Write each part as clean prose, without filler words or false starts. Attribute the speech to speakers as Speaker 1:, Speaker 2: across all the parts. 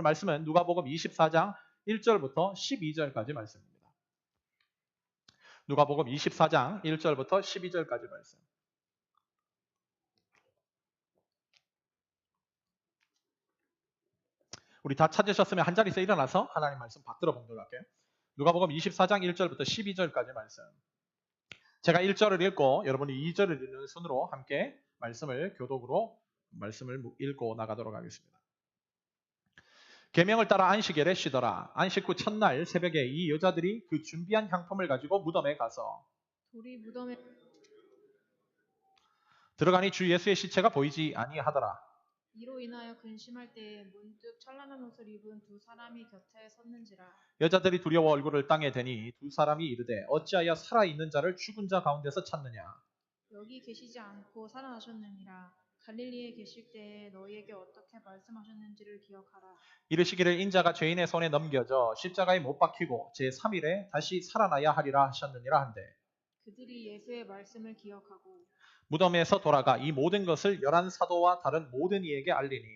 Speaker 1: 말씀은 누가복음 24장 1절부터 12절까지 말씀입니다. 누가복음 24장 1절부터 12절까지 말씀. 우리 다 찾으셨으면 한 자리에서 일어나서 하나님 말씀 받들어 보도록 할게요. 누가복음 24장 1절부터 12절까지 말씀. 제가 1절을 읽고 여러분이 2절을 읽는 순으로 함께 말씀을 교독으로 말씀을 읽고 나가도록 하겠습니다. 계명을 따라 안식일에 쉬더라. 안식 후 첫날 새벽에 이 여자들이 그 준비한 향품을 가지고 무덤에 가서
Speaker 2: 돌이 무덤에
Speaker 1: 들어가니 주 예수의 시체가 보이지 아니하더라.
Speaker 2: 이로 인하여 근심할 때에 문득 찬란한 옷을 입은 두 사람이 곁에 섰는지라.
Speaker 1: 여자들이 두려워 얼굴을 땅에 대니 두 사람이 이르되 어찌하여 살아있는 자를 죽은 자 가운데서 찾느냐.
Speaker 2: 여기 계시지 않고 살아나셨느니라. 갈릴리에 계실 때에 너희에게 어떻게 말씀하셨는지를 기억하라.
Speaker 1: 이르시기를 인자가 죄인의 손에 넘겨져 십자가에 못 박히고 제3일에 다시 살아나야 하리라 하셨느니라 한데
Speaker 2: 그들이 예수의 말씀을 기억하고
Speaker 1: 무덤에서 돌아가 이 모든 것을 11사도와 다른 모든 이에게 알리니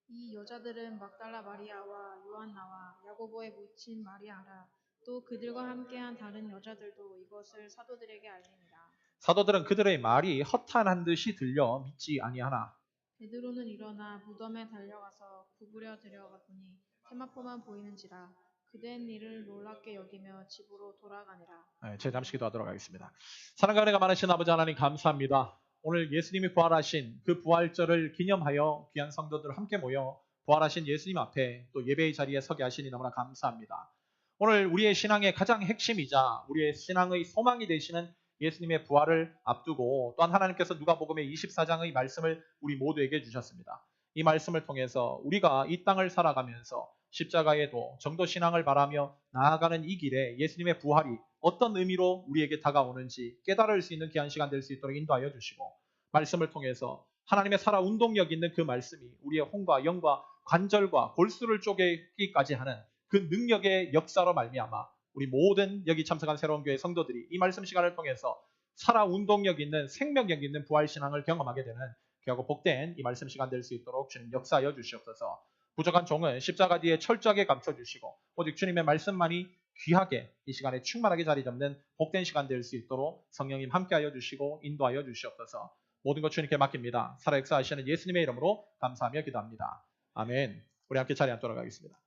Speaker 2: 이 여자들은 막달라 마리아와 요한나와 야고보의 모친 마리아라. 또 그들과 함께한 다른 여자들도 이것을 사도들에게 알리니라.
Speaker 1: 사도들은 그들의 말이 허탄한 듯이 들려 믿지 아니하나
Speaker 2: 베드로는 일어나 무덤에 달려가서 구부려 들여가 보니 세마포만 보이는지라. 그된 일을 놀랍게 여기며 집으로 돌아가니라.
Speaker 1: 제가 잠시 기도하도록 하겠습니다. 사랑과 은혜가 많으신 아버지 하나님 감사합니다. 오늘 예수님이 부활하신 그 부활절을 기념하여 귀한 성도들 함께 모여 부활하신 예수님 앞에 또 예배의 자리에 서게 하시니 너무나 감사합니다. 오늘 우리의 신앙의 가장 핵심이자 우리의 신앙의 소망이 되시는 예수님의 부활을 앞두고 또한 하나님께서 누가복음의 24장의 말씀을 우리 모두에게 주셨습니다. 이 말씀을 통해서 우리가 이 땅을 살아가면서 십자가에도 정도신앙을 바라며 나아가는 이 길에 예수님의 부활이 어떤 의미로 우리에게 다가오는지 깨달을 수 있는 귀한 시간 될 수 있도록 인도하여 주시고 말씀을 통해서 하나님의 살아 운동력 있는 그 말씀이 우리의 혼과 영과 관절과 골수를 쪼개기까지 하는 그 능력의 역사로 말미암아 우리 모든 여기 참석한 새로운 교회 성도들이 이 말씀 시간을 통해서 살아 운동력 있는 생명력 있는 부활신앙을 경험하게 되는 귀하고 복된 이 말씀 시간 될 수 있도록 주님 역사하여 주시옵소서. 부족한 종은 십자가 뒤에 철저하게 감춰주시고 오직 주님의 말씀만이 귀하게 이 시간에 충만하게 자리 잡는 복된 시간 될 수 있도록 성령님 함께하여 주시고 인도하여 주시옵소서. 모든 것 주님께 맡깁니다. 살아 역사하시는 예수님의 이름으로 감사하며 기도합니다. 아멘. 우리 함께 자리에 앉도록 하겠습니다.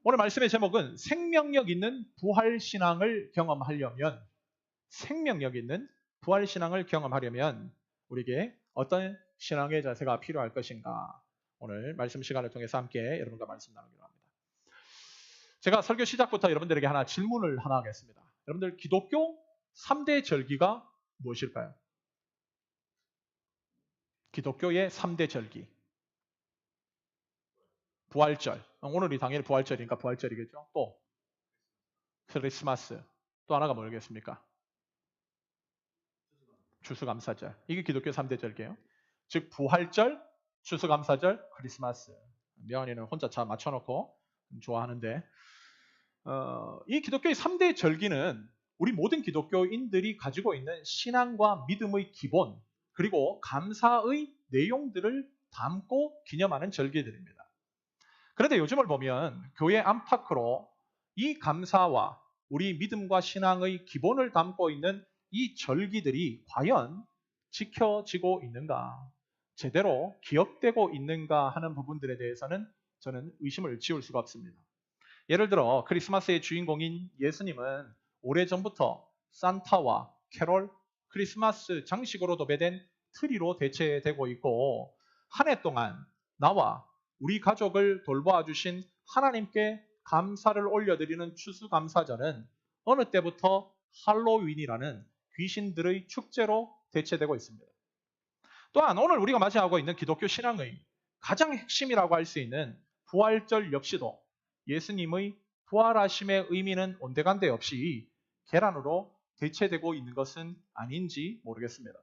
Speaker 1: 오늘 말씀의 제목은 생명력 있는 부활신앙을 경험하려면 우리에게 어떤 신앙의 자세가 필요할 것인가. 오늘 말씀 시간을 통해서 함께 여러분과 말씀 나누기로 합니다. 제가 설교 시작부터 여러분들에게 질문을 하나 하겠습니다. 여러분들 기독교 3대 절기가 무엇일까요? 기독교의 3대 절기. 부활절. 오늘이 당연히 부활절이니까 부활절이겠죠. 또 크리스마스. 또 하나가 뭐겠습니까? 추수감사절. 이게 기독교 3대 절기예요. 즉 부활절, 추수감사절, 크리스마스. 명환이는 혼자 잘 맞춰놓고 좋아하는데 이 기독교의 3대 절기는 우리 모든 기독교인들이 가지고 있는 신앙과 믿음의 기본 그리고 감사의 내용들을 담고 기념하는 절기들입니다. 그런데 요즘을 보면 교회 안팎으로 이 감사와 우리 믿음과 신앙의 기본을 담고 있는 이 절기들이 과연 지켜지고 있는가, 제대로 기억되고 있는가 하는 부분들에 대해서는 저는 의심을 지울 수가 없습니다. 예를 들어 크리스마스의 주인공인 예수님은 오래전부터 산타와 캐롤, 크리스마스 장식으로 도배된 트리로 대체되고 있고 한 해 동안 나와 우리 가족을 돌보아 주신 하나님께 감사를 올려드리는 추수감사절은 어느 때부터 할로윈이라는 귀신들의 축제로 대체되고 있습니다. 또한 오늘 우리가 맞이하고 있는 기독교 신앙의 가장 핵심이라고 할 수 있는 부활절 역시도 예수님의 부활하심의 의미는 온데간데 없이 계란으로 대체되고 있는 것은 아닌지 모르겠습니다.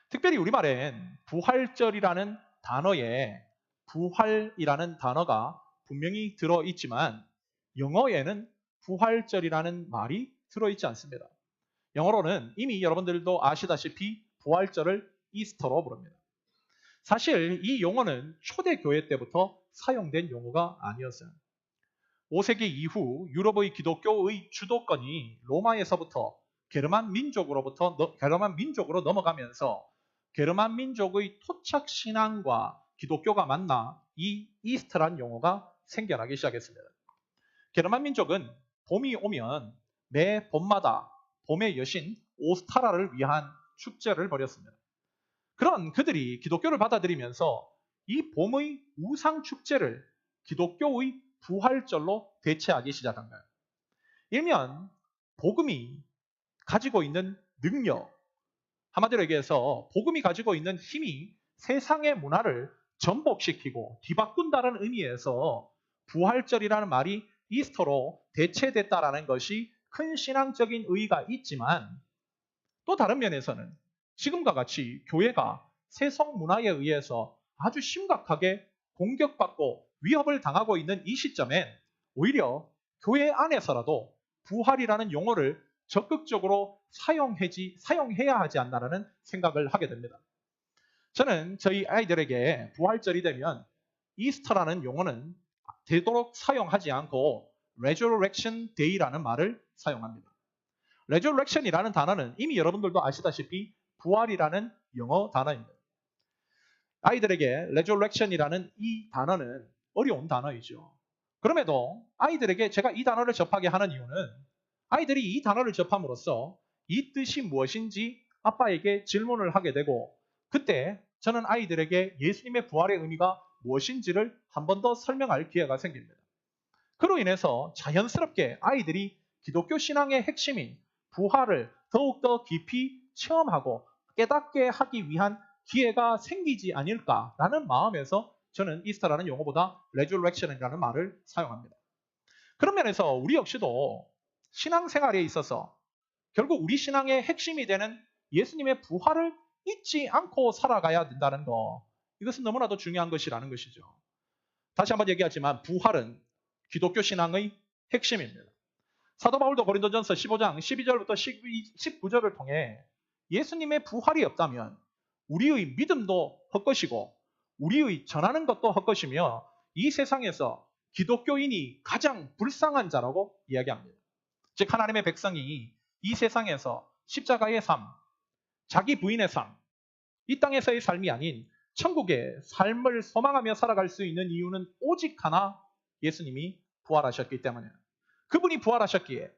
Speaker 1: 특별히 우리말엔 부활절이라는 단어에 부활이라는 단어가 분명히 들어있지만 영어에는 부활절이라는 말이 들어있지 않습니다. 영어로는 이미 여러분들도 아시다시피 부활절을 이스터로 부릅니다. 사실 이 용어는 초대교회 때부터 사용된 용어가 아니었어요. 5세기 이후 유럽의 기독교의 주도권이 로마에서부터 게르만 민족으로 넘어가면서 게르만 민족의 토착 신앙과 기독교가 만나 이 이스터란 용어가 생겨나기 시작했습니다. 게르만 민족은 봄이 오면 매 봄마다 봄의 여신 오스타라를 위한 축제를 벌였습니다. 그런 그들이 기독교를 받아들이면서 이 봄의 우상 축제를 기독교의 부활절로 대체하기 시작한 거예요. 일면 복음이 가지고 있는 능력, 한마디로 얘기해서 복음이 가지고 있는 힘이 세상의 문화를 전복시키고 뒤바꾼다는 의미에서 부활절이라는 말이 이스터로 대체됐다라는 것이 큰 신앙적인 의의가 있지만 또 다른 면에서는 지금과 같이 교회가 세속 문화에 의해서 아주 심각하게 공격받고 위협을 당하고 있는 이 시점엔 오히려 교회 안에서라도 부활이라는 용어를 적극적으로 사용해야 하지 않나라는 생각을 하게 됩니다. 저는 저희 아이들에게 부활절이 되면 이스터라는 용어는 되도록 사용하지 않고 Resurrection Day라는 말을 사용합니다. Resurrection이라는 단어는 이미 여러분들도 아시다시피 부활이라는 영어 단어입니다. 아이들에게 Resurrection이라는 이 단어는 어려운 단어이죠. 그럼에도 아이들에게 제가 이 단어를 접하게 하는 이유는 아이들이 이 단어를 접함으로써 이 뜻이 무엇인지 아빠에게 질문을 하게 되고 그때 저는 아이들에게 예수님의 부활의 의미가 무엇인지를 한 번 더 설명할 기회가 생깁니다. 그로 인해서 자연스럽게 아이들이 기독교 신앙의 핵심인 부활을 더욱더 깊이 체험하고 깨닫게 하기 위한 기회가 생기지 않을까라는 마음에서 저는 이스터라는 용어보다 Resurrection이라는 말을 사용합니다. 그런 면에서 우리 역시도 신앙생활에 있어서 결국 우리 신앙의 핵심이 되는 예수님의 부활을 잊지 않고 살아가야 된다는 거, 이것은 너무나도 중요한 것이라는 것이죠. 다시 한번 얘기하지만 부활은 기독교 신앙의 핵심입니다. 사도 바울도 고린도전서 15장 12절부터 19절을 통해 예수님의 부활이 없다면 우리의 믿음도 헛것이고 우리의 전하는 것도 헛것이며 이 세상에서 기독교인이 가장 불쌍한 자라고 이야기합니다. 즉 하나님의 백성이 이 세상에서 십자가의 삶, 자기 부인의 삶, 이 땅에서의 삶이 아닌 천국의 삶을 소망하며 살아갈 수 있는 이유는 오직 하나, 예수님이 부활하셨기 때문이에요. 그분이 부활하셨기에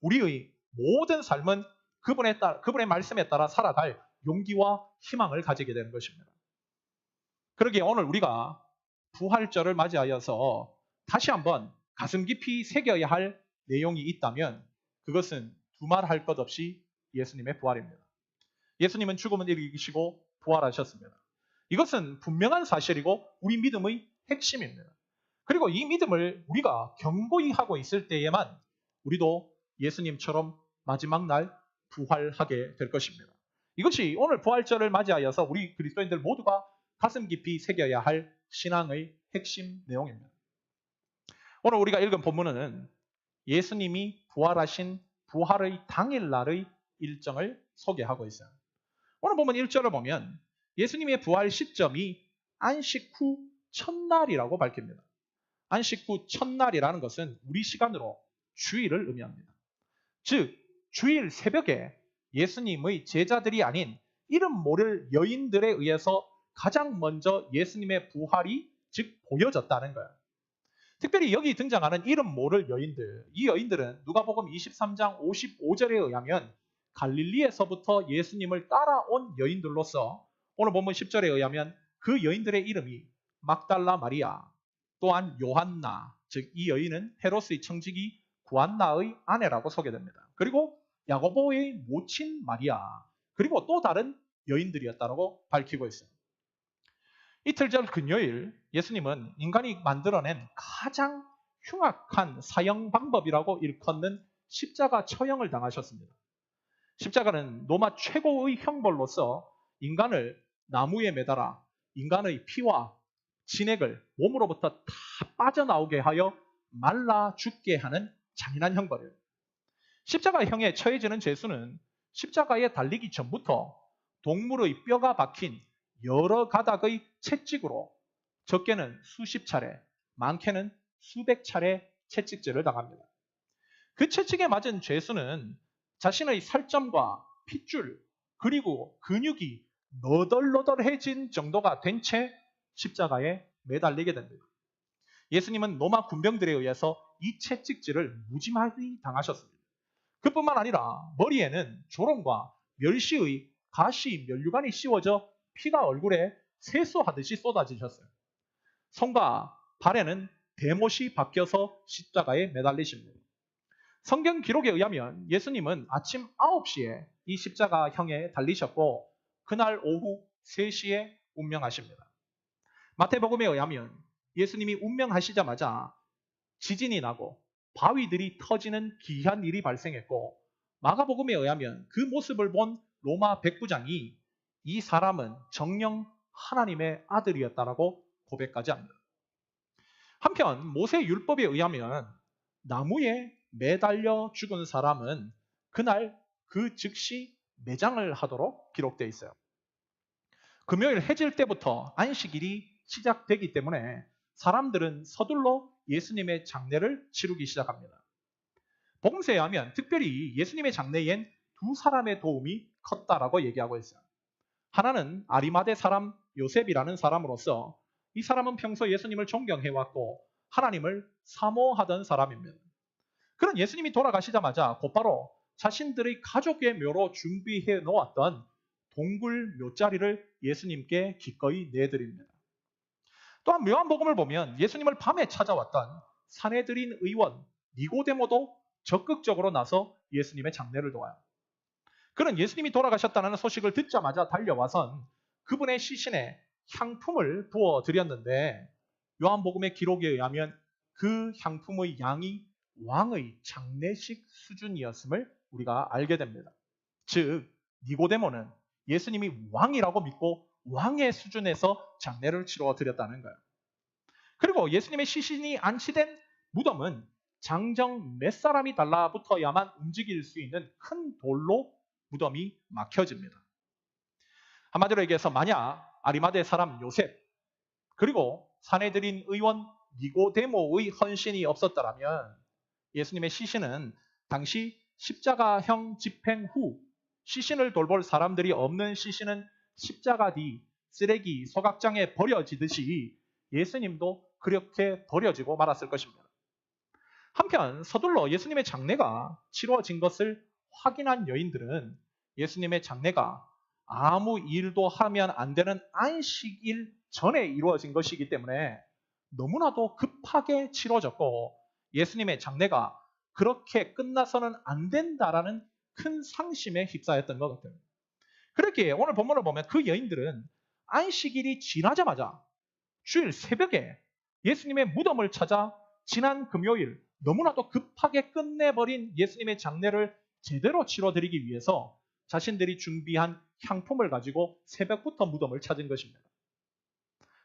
Speaker 1: 우리의 모든 삶은 그분의 말씀에 따라 살아갈 용기와 희망을 가지게 되는 것입니다. 그러기에 오늘 우리가 부활절을 맞이하여서 다시 한번 가슴 깊이 새겨야 할 내용이 있다면 그것은 두말할 것 없이 예수님의 부활입니다. 예수님은 죽음을 이기시고 부활하셨습니다. 이것은 분명한 사실이고 우리 믿음의 핵심입니다. 그리고 이 믿음을 우리가 견고히 하고 있을 때에만 우리도 예수님처럼 마지막 날 부활하게 될 것입니다. 이것이 오늘 부활절을 맞이하여서 우리 그리스도인들 모두가 가슴 깊이 새겨야 할 신앙의 핵심 내용입니다. 오늘 우리가 읽은 본문은 예수님이 부활하신 부활의 당일날의 일정을 소개하고 있어요. 오늘 본문 1절을 보면 예수님의 부활 시점이 안식 후 첫날이라고 밝힙니다. 안식 후 첫날이라는 것은 우리 시간으로 주일을 의미합니다. 즉 주일 새벽에 예수님의 제자들이 아닌 이름 모를 여인들에 의해서 가장 먼저 예수님의 부활이 즉 보여졌다는 거예요. 특별히 여기 등장하는 이름 모를 여인들, 이 여인들은 누가복음 23장 55절에 의하면 갈릴리에서부터 예수님을 따라온 여인들로서 오늘 본문 10절에 의하면 그 여인들의 이름이 막달라 마리아, 또한 요한나, 즉 이 여인은 헤롯의 청지기 구한나의 아내라고 소개됩니다. 그리고 야고보의 모친 마리아, 그리고 또 다른 여인들이었다고 밝히고 있어요. 이틀 전 금요일 예수님은 인간이 만들어낸 가장 흉악한 사형 방법이라고 일컫는 십자가 처형을 당하셨습니다. 십자가는 로마 최고의 형벌로서 인간을 나무에 매달아 인간의 피와 진액을 몸으로부터 다 빠져나오게 하여 말라 죽게 하는 잔인한 형벌이에요. 십자가형에 처해지는 죄수는 십자가에 달리기 전부터 동물의 뼈가 박힌 여러 가닥의 채찍으로 적게는 수십 차례, 많게는 수백 차례 채찍질을 당합니다. 그 채찍에 맞은 죄수는 자신의 살점과 핏줄 그리고 근육이 너덜너덜해진 정도가 된 채 십자가에 매달리게 됩니다. 예수님은 로마 군병들에 의해서 이 채찍질을 무지막이 당하셨습니다. 그뿐만 아니라 머리에는 조롱과 멸시의 가시 면류관이 씌워져 피가 얼굴에 세수하듯이 쏟아지셨어요. 손과 발에는 대못이 박혀서 십자가에 매달리십니다. 성경 기록에 의하면 예수님은 아침 9시에 이 십자가형에 달리셨고 그날 오후 3시에 운명하십니다. 마태복음에 의하면 예수님이 운명하시자마자 지진이 나고 바위들이 터지는 기이한 일이 발생했고 마가복음에 의하면 그 모습을 본 로마 백부장이 이 사람은 정녕 하나님의 아들이었다라고 고백까지 합니다. 한편 모세 율법에 의하면 나무에 매달려 죽은 사람은 그날 그 즉시 매장을 하도록 기록되어 있어요. 금요일 해질 때부터 안식일이 시작되기 때문에 사람들은 서둘러 예수님의 장례를 치르기 시작합니다. 복음서에 하면 특별히 예수님의 장례엔 두 사람의 도움이 컸다라고 얘기하고 있어요. 하나는 아리마대 사람 요셉이라는 사람으로서 이 사람은 평소 예수님을 존경해왔고 하나님을 사모하던 사람입니다. 그런 예수님이 돌아가시자마자 곧바로 자신들의 가족의 묘로 준비해 놓았던 동굴 묘자리를 예수님께 기꺼이 내드립니다. 또한 요한복음을 보면 예수님을 밤에 찾아왔던 산헤드린 의원 니고데모도 적극적으로 나서 예수님의 장례를 도와요. 그는 예수님이 돌아가셨다는 소식을 듣자마자 달려와선 그분의 시신에 향품을 부어드렸는데 요한복음의 기록에 의하면 그 향품의 양이 왕의 장례식 수준이었음을 우리가 알게 됩니다. 즉 니고데모는 예수님이 왕이라고 믿고 왕의 수준에서 장례를 치러 드렸다는 거예요. 그리고 예수님의 시신이 안치된 무덤은 장정 몇 사람이 달라붙어야만 움직일 수 있는 큰 돌로 무덤이 막혀집니다. 한마디로 얘기해서 만약 아리마대 사람 요셉 그리고 산헤드린 의원 니고데모의 헌신이 없었더라면 예수님의 시신은 당시 십자가형 집행 후 시신을 돌볼 사람들이 없는 시신은 십자가 뒤 쓰레기 소각장에 버려지듯이 예수님도 그렇게 버려지고 말았을 것입니다. 한편 서둘러 예수님의 장례가 치러진 것을 확인한 여인들은 예수님의 장례가 아무 일도 하면 안 되는 안식일 전에 이루어진 것이기 때문에 너무나도 급하게 치러졌고 예수님의 장례가 그렇게 끝나서는 안 된다라는 큰 상심에 휩싸였던 것 같아요. 그렇게 오늘 본문을 보면 그 여인들은 안식일이 지나자마자 주일 새벽에 예수님의 무덤을 찾아 지난 금요일 너무나도 급하게 끝내버린 예수님의 장례를 제대로 치러드리기 위해서 자신들이 준비한 향품을 가지고 새벽부터 무덤을 찾은 것입니다.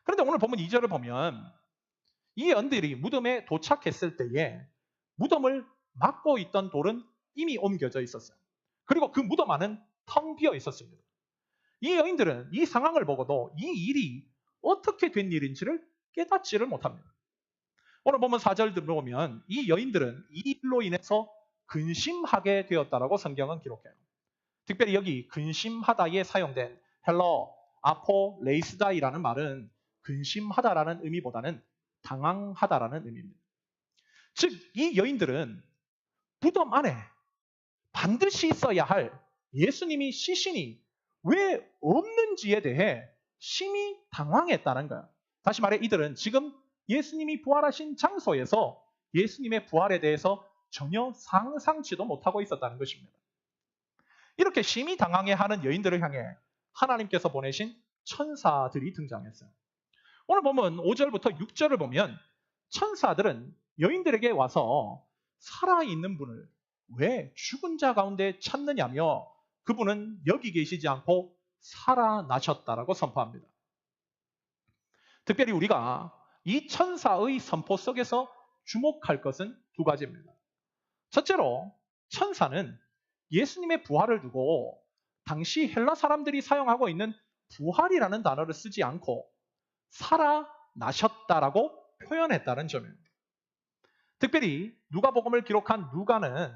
Speaker 1: 그런데 오늘 본문 2절을 보면 이 여인들이 무덤에 도착했을 때에 무덤을 막고 있던 돌은 이미 옮겨져 있었어요. 그리고 그 무덤 안은 텅 비어 있었습니다. 이 여인들은 이 상황을 보고도 이 일이 어떻게 된 일인지를 깨닫지를 못합니다. 오늘 보면 4절 들어보면 이 여인들은 이 일로 인해서 근심하게 되었다라고 성경은 기록해요. 특별히 여기 근심하다에 사용된 헬러 아포레이스다이라는 말은 근심하다라는 의미보다는 당황하다라는 의미입니다. 즉 이 여인들은 무덤 안에 반드시 있어야 할 예수님이 시신이 왜 없는지에 대해 심히 당황했다는 거예요. 다시 말해 이들은 지금 예수님이 부활하신 장소에서 예수님의 부활에 대해서 전혀 상상치도 못하고 있었다는 것입니다. 이렇게 심히 당황해하는 여인들을 향해 하나님께서 보내신 천사들이 등장했어요. 오늘 보면 5절부터 6절을 보면 천사들은 여인들에게 와서 살아있는 분을 왜 죽은 자 가운데 찾느냐며 그분은 여기 계시지 않고 살아나셨다라고 선포합니다. 특별히 우리가 이 천사의 선포 속에서 주목할 것은 두 가지입니다. 첫째로 천사는 예수님의 부활을 두고 당시 헬라 사람들이 사용하고 있는 부활이라는 단어를 쓰지 않고 살아나셨다라고 표현했다는 점입니다. 특별히 누가복음을 기록한 누가는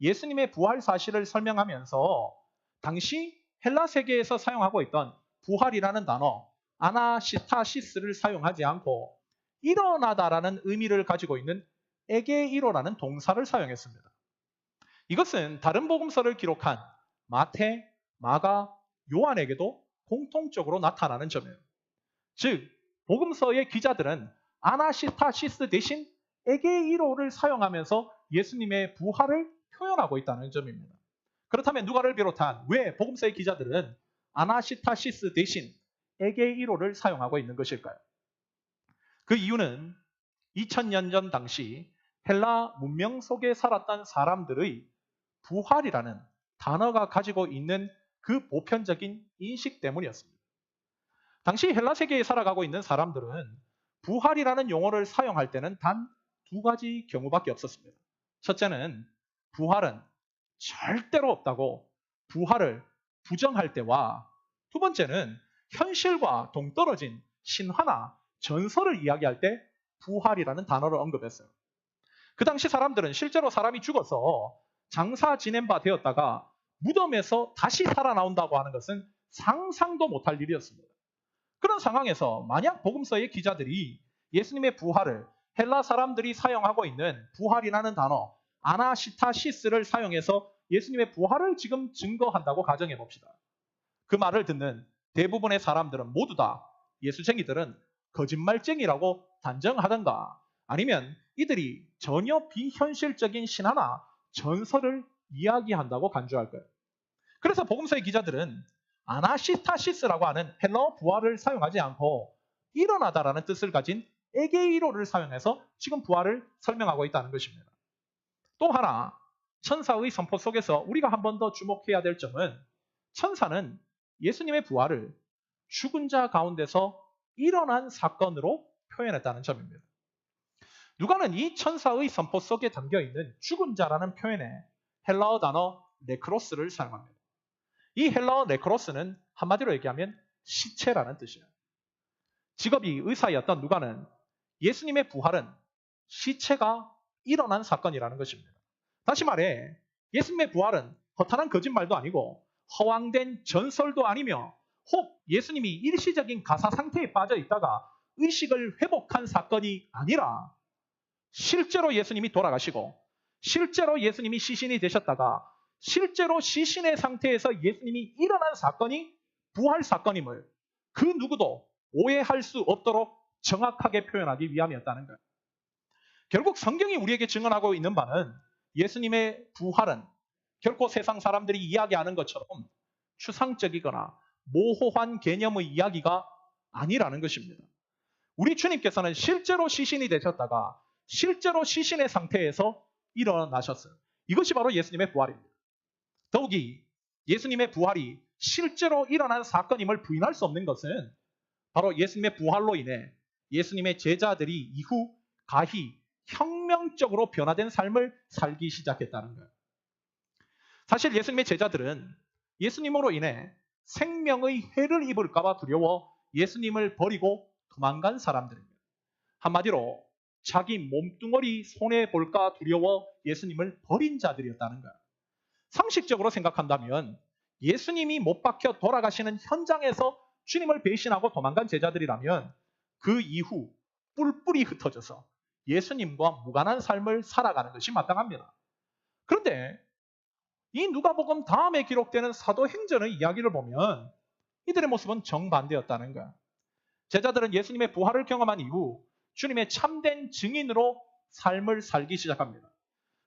Speaker 1: 예수님의 부활 사실을 설명하면서 당시 헬라 세계에서 사용하고 있던 부활이라는 단어 아나시타시스를 사용하지 않고 일어나다라는 의미를 가지고 있는 에게이로라는 동사를 사용했습니다. 이것은 다른 복음서를 기록한 마태, 마가, 요한에게도 공통적으로 나타나는 점이에요. 즉, 복음서의 기자들은 아나시타시스 대신 에게이로를 사용하면서 예수님의 부활을 표현하고 있다는 점입니다. 그렇다면 누가를 비롯한 왜 복음서의 기자들은 아나시타시스 대신 에게이로를 사용하고 있는 것일까요? 그 이유는 2000년 전 당시 헬라 문명 속에 살았던 사람들의 부활이라는 단어가 가지고 있는 그 보편적인 인식 때문이었습니다. 당시 헬라 세계에 살아가고 있는 사람들은 부활이라는 용어를 사용할 때는 단 두 가지 경우밖에 없었습니다. 첫째는 부활은 절대로 없다고 부활을 부정할 때와 두 번째는 현실과 동떨어진 신화나 전설을 이야기할 때 부활이라는 단어를 언급했어요. 그 당시 사람들은 실제로 사람이 죽어서 장사 지낸 바 되었다가 무덤에서 다시 살아나온다고 하는 것은 상상도 못할 일이었습니다. 그런 상황에서 만약 복음서의 기자들이 예수님의 부활을 헬라 사람들이 사용하고 있는 부활이라는 단어 아나시타시스를 사용해서 예수님의 부활을 지금 증거한다고 가정해 봅시다. 그 말을 듣는 대부분의 사람들은 모두 다 예수쟁이들은 거짓말쟁이라고 단정하던가 아니면 이들이 전혀 비현실적인 신화나 전설을 이야기한다고 간주할 거예요. 그래서 복음서의 기자들은 아나시타시스라고 하는 헬라어 부활을 사용하지 않고 일어나다라는 뜻을 가진 에게이로를 사용해서 지금 부활을 설명하고 있다는 것입니다. 또 하나, 천사의 선포 속에서 우리가 한 번 더 주목해야 될 점은 천사는 예수님의 부활을 죽은 자 가운데서 일어난 사건으로 표현했다는 점입니다. 누가는 이 천사의 선포 속에 담겨있는 죽은 자라는 표현에 헬라어 단어 네크로스를 사용합니다. 이 헬라어 네크로스는 한마디로 얘기하면 시체라는 뜻이에요. 직업이 의사였던 누가는 예수님의 부활은 시체가 일어난 사건이라는 것입니다. 다시 말해 예수님의 부활은 허탄한 거짓말도 아니고 허황된 전설도 아니며 혹 예수님이 일시적인 가사 상태에 빠져 있다가 의식을 회복한 사건이 아니라 실제로 예수님이 돌아가시고 실제로 예수님이 시신이 되셨다가 실제로 시신의 상태에서 예수님이 일어난 사건이 부활 사건임을 그 누구도 오해할 수 없도록 정확하게 표현하기 위함이었다는 거예요. 결국 성경이 우리에게 증언하고 있는 바는 예수님의 부활은 결코 세상 사람들이 이야기하는 것처럼 추상적이거나 모호한 개념의 이야기가 아니라는 것입니다. 우리 주님께서는 실제로 시신이 되셨다가 실제로 시신의 상태에서 일어나셨어요. 이것이 바로 예수님의 부활입니다. 더욱이 예수님의 부활이 실제로 일어난 사건임을 부인할 수 없는 것은 바로 예수님의 부활로 인해 예수님의 제자들이 이후 가히 혁명적으로 변화된 삶을 살기 시작했다는 거예요. 사실 예수님의 제자들은 예수님으로 인해 생명의 해를 입을까 봐 두려워 예수님을 버리고 도망간 사람들입니다. 한마디로 자기 몸뚱어리 손해볼까 두려워 예수님을 버린 자들이었다는 거예요. 상식적으로 생각한다면 예수님이 못 박혀 돌아가시는 현장에서 주님을 배신하고 도망간 제자들이라면 그 이후 뿔뿔이 흩어져서 예수님과 무관한 삶을 살아가는 것이 마땅합니다. 그런데 이 누가복음 다음에 기록되는 사도행전의 이야기를 보면 이들의 모습은 정반대였다는 거야. 제자들은 예수님의 부활을 경험한 이후 주님의 참된 증인으로 삶을 살기 시작합니다.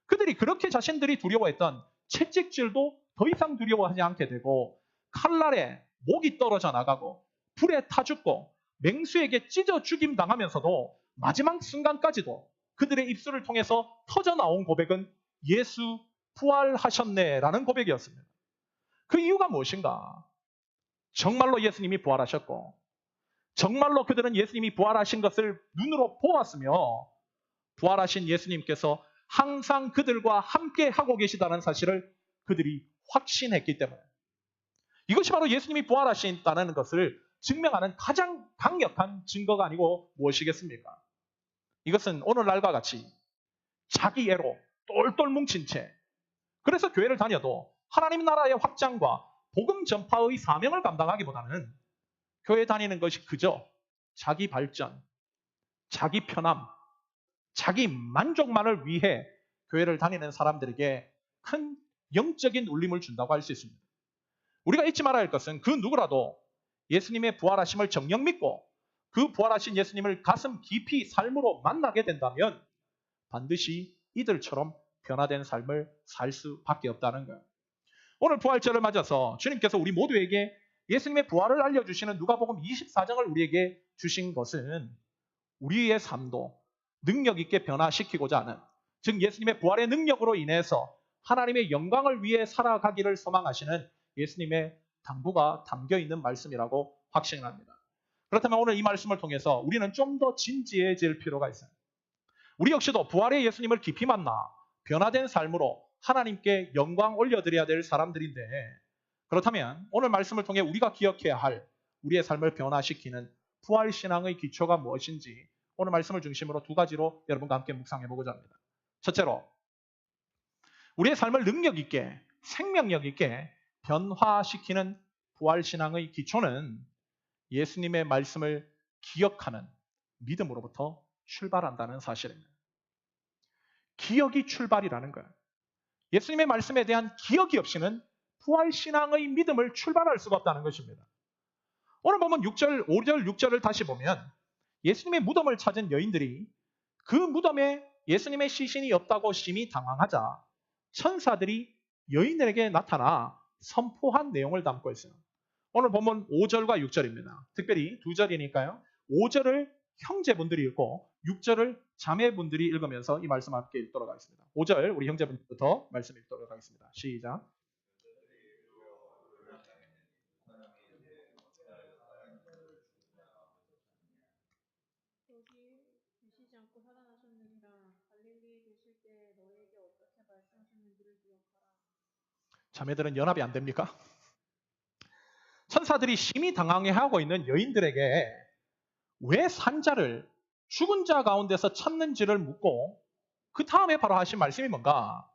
Speaker 1: 그들이 그렇게 자신들이 두려워했던 채찍질도 더 이상 두려워하지 않게 되고 칼날에 목이 떨어져 나가고 불에 타 죽고 맹수에게 찢어 죽임 당하면서도 마지막 순간까지도 그들의 입술을 통해서 터져 나온 고백은 예수 부활하셨네라는 고백이었습니다. 그 이유가 무엇인가? 정말로 예수님이 부활하셨고 정말로 그들은 예수님이 부활하신 것을 눈으로 보았으며 부활하신 예수님께서 항상 그들과 함께 하고 계시다는 사실을 그들이 확신했기 때문에 이것이 바로 예수님이 부활하신다는 것을 증명하는 가장 강력한 증거가 아니고 무엇이겠습니까? 이것은 오늘날과 같이 자기애로 똘똘 뭉친 채, 그래서 교회를 다녀도 하나님 나라의 확장과 복음 전파의 사명을 감당하기보다는 교회 다니는 것이 그저 자기 발전, 자기 편함, 자기 만족만을 위해 교회를 다니는 사람들에게 큰 영적인 울림을 준다고 할 수 있습니다. 우리가 잊지 말아야 할 것은 그 누구라도 예수님의 부활하심을 정녕 믿고 그 부활하신 예수님을 가슴 깊이 삶으로 만나게 된다면 반드시 이들처럼 변화된 삶을 살 수밖에 없다는 거예요. 오늘 부활절을 맞아서 주님께서 우리 모두에게 예수님의 부활을 알려주시는 누가복음 24장을 우리에게 주신 것은 우리의 삶도 능력 있게 변화시키고자 하는, 즉 예수님의 부활의 능력으로 인해서 하나님의 영광을 위해 살아가기를 소망하시는 예수님의 당부가 담겨 있는 말씀이라고 확신합니다. 그렇다면 오늘 이 말씀을 통해서 우리는 좀 더 진지해질 필요가 있어요. 우리 역시도 부활의 예수님을 깊이 만나 변화된 삶으로 하나님께 영광 올려드려야 될 사람들인데, 그렇다면 오늘 말씀을 통해 우리가 기억해야 할 우리의 삶을 변화시키는 부활신앙의 기초가 무엇인지 오늘 말씀을 중심으로 두 가지로 여러분과 함께 묵상해보고자 합니다. 첫째로, 우리의 삶을 능력 있게, 생명력 있게 변화시키는 부활신앙의 기초는 예수님의 말씀을 기억하는 믿음으로부터 출발한다는 사실입니다. 기억이 출발이라는 거예요. 예수님의 말씀에 대한 기억이 없이는 부활신앙의 믿음을 출발할 수가 없다는 것입니다. 오늘 보면 6절, 5절, 6절을 다시 보면 예수님의 무덤을 찾은 여인들이 그 무덤에 예수님의 시신이 없다고 심히 당황하자 천사들이 여인들에게 나타나 선포한 내용을 담고 있어요. 오늘 보면 5절과 6절입니다. 특별히 두 절이니까요. 5절을 형제분들이 읽고 6절을 자매분들이 읽으면서 이 말씀 함께 읽도록 하겠습니다. 5절 우리 형제분들부터 말씀 읽도록 하겠습니다. 시작.
Speaker 2: 여기 계시지 않고 살아나셨느니라. 갈릴리에 계실 때 너에게 어떻게 말씀하셨는지를 기억하라.
Speaker 1: 자매들은 연합이 안 됩니까? 천사들이 심히 당황해하고 있는 여인들에게 왜 산자를 죽은 자 가운데서 찾는지를 묻고 그 다음에 바로 하신 말씀이 뭔가?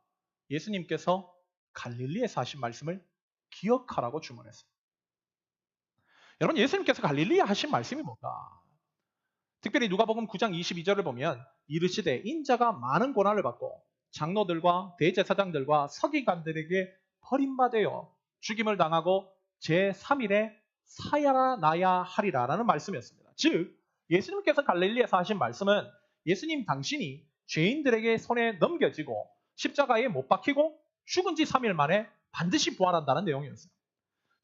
Speaker 1: 예수님께서 갈릴리에서 하신 말씀을 기억하라고 주문했어요. 여러분, 예수님께서 갈릴리에 하신 말씀이 뭔가? 특별히 누가복음 9장 22절을 보면 이르시되 인자가 많은 고난을 받고 장로들과 대제사장들과 서기관들에게 버림받아 죽임을 당하고 제3일에 사야나야 하리라라는 말씀이었습니다. 즉 예수님께서 갈릴리에서 하신 말씀은 예수님 당신이 죄인들에게 손에 넘겨지고 십자가에 못 박히고 죽은 지 3일 만에 반드시 부활한다는 내용이었어요.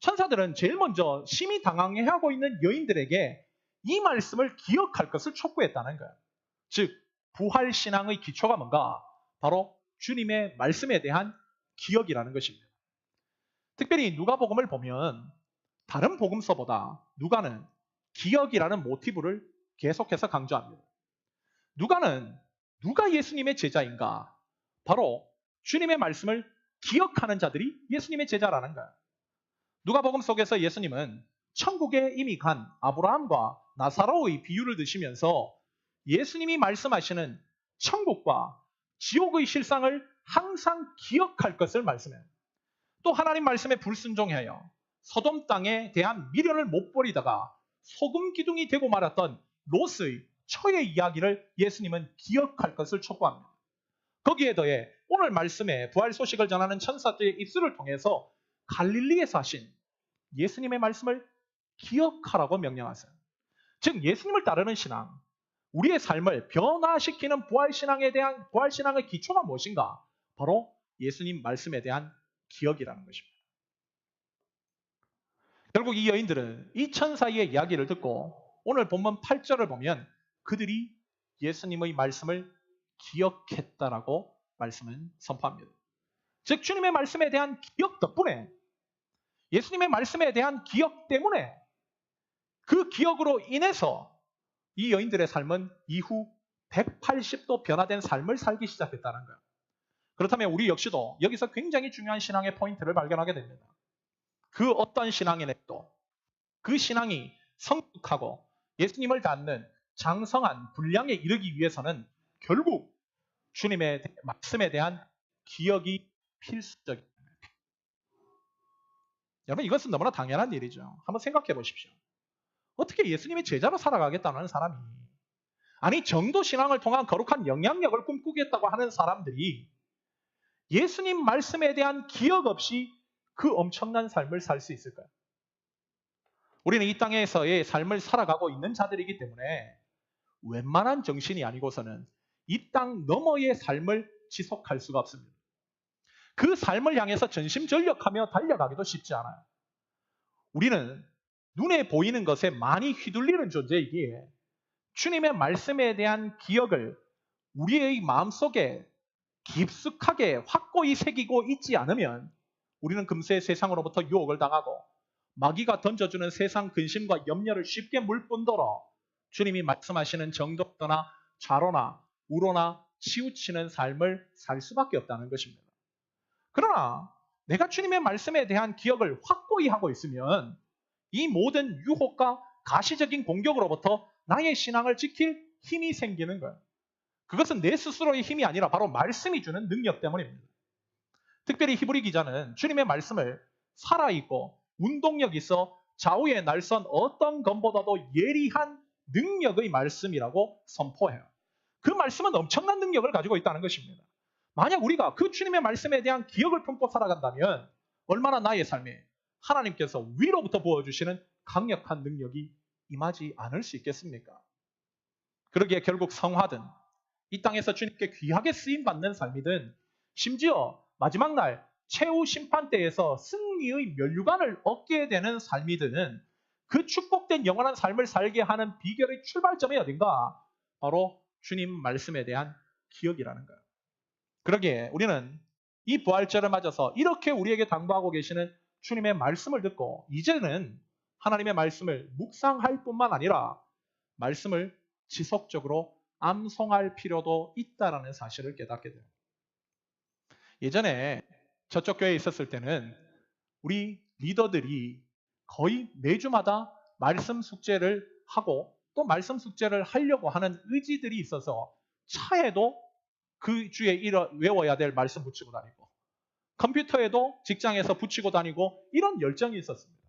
Speaker 1: 천사들은 제일 먼저 심히 당황해하고 있는 여인들에게 이 말씀을 기억할 것을 촉구했다는 거예요. 즉 부활신앙의 기초가 뭔가? 바로 주님의 말씀에 대한 기억이라는 것입니다. 특별히 누가복음을 보면 다른 복음서보다 누가는 기억이라는 모티브를 계속해서 강조합니다. 누가는 누가 예수님의 제자인가? 바로 주님의 말씀을 기억하는 자들이 예수님의 제자라는 거예요. 누가복음 속에서 예수님은 천국에 이미 간 아브라함과 나사로의 비유를 드시면서 예수님이 말씀하시는 천국과 지옥의 실상을 항상 기억할 것을 말씀해요. 또 하나님 말씀에 불순종하여 소돔 땅에 대한 미련을 못 버리다가 소금 기둥이 되고 말았던 롯의 처의 이야기를 예수님은 기억할 것을 촉구합니다. 거기에 더해 오늘 말씀에 부활 소식을 전하는 천사들의 입술을 통해서 갈릴리에서 하신 예수님의 말씀을 기억하라고 명령하세요. 즉 예수님을 따르는 신앙, 우리의 삶을 변화시키는 부활신앙의 기초가 무엇인가? 바로 예수님 말씀에 대한 기억이라는 것입니다. 결국 이 여인들은 이 천사의 이야기를 듣고 오늘 본문 8절을 보면 그들이 예수님의 말씀을 기억했다라고 말씀은 선포합니다. 즉 주님의 말씀에 대한 기억 덕분에, 예수님의 말씀에 대한 기억 때문에, 그 기억으로 인해서 이 여인들의 삶은 이후 180도 변화된 삶을 살기 시작했다는 거예요. 그렇다면 우리 역시도 여기서 굉장히 중요한 신앙의 포인트를 발견하게 됩니다. 그 어떤 신앙이라도 그 신앙이 성숙하고 예수님을 닮는 장성한 분량에 이르기 위해서는 결국 주님의 말씀에 대한 기억이 필수적입니다. 여러분, 이것은 너무나 당연한 일이죠. 한번 생각해 보십시오. 어떻게 예수님이 제자로 살아가겠다는 사람이, 아니 정도 신앙을 통한 거룩한 영향력을 꿈꾸겠다고 하는 사람들이 예수님 말씀에 대한 기억 없이 그 엄청난 삶을 살 수 있을까요? 우리는 이 땅에서의 삶을 살아가고 있는 자들이기 때문에 웬만한 정신이 아니고서는 이 땅 너머의 삶을 지속할 수가 없습니다. 그 삶을 향해서 전심전력하며 달려가기도 쉽지 않아요. 우리는 눈에 보이는 것에 많이 휘둘리는 존재이기에 주님의 말씀에 대한 기억을 우리의 마음속에 깊숙하게 확고히 새기고 있지 않으면 우리는 금세 세상으로부터 유혹을 당하고 마귀가 던져주는 세상 근심과 염려를 쉽게 물 뿐더러 주님이 말씀하시는 정독도나 좌로나 우로나 치우치는 삶을 살 수밖에 없다는 것입니다. 그러나 내가 주님의 말씀에 대한 기억을 확고히 하고 있으면 이 모든 유혹과 가시적인 공격으로부터 나의 신앙을 지킬 힘이 생기는 거예요. 그것은 내 스스로의 힘이 아니라 바로 말씀이 주는 능력 때문입니다. 특별히 히브리 기자는 주님의 말씀을 살아있고 운동력 있어 좌우에 날선 어떤 것보다도 예리한 능력의 말씀이라고 선포해요. 그 말씀은 엄청난 능력을 가지고 있다는 것입니다. 만약 우리가 그 주님의 말씀에 대한 기억을 품고 살아간다면 얼마나 나의 삶에 하나님께서 위로부터 부어주시는 강력한 능력이 임하지 않을 수 있겠습니까? 그러기에 결국 성화든 이 땅에서 주님께 귀하게 쓰임받는 삶이든 심지어 마지막 날 최후 심판대에서 승리의 면류관을 얻게 되는 삶이든 그 축복된 영원한 삶을 살게 하는 비결의 출발점이 어딘가? 바로 주님 말씀에 대한 기억이라는 거예요. 그러기에 우리는 이 부활절을 맞아서 이렇게 우리에게 당부하고 계시는 주님의 말씀을 듣고 이제는 하나님의 말씀을 묵상할 뿐만 아니라 말씀을 지속적으로 암송할 필요도 있다는 사실을 깨닫게 돼요. 예전에 저쪽 교회에 있었을 때는 우리 리더들이 거의 매주마다 말씀 숙제를 하고 또 말씀 숙제를 하려고 하는 의지들이 있어서 차에도 그 주에 외워야 될 말씀 붙이고 다니고 컴퓨터에도 직장에서 붙이고 다니고 이런 열정이 있었습니다.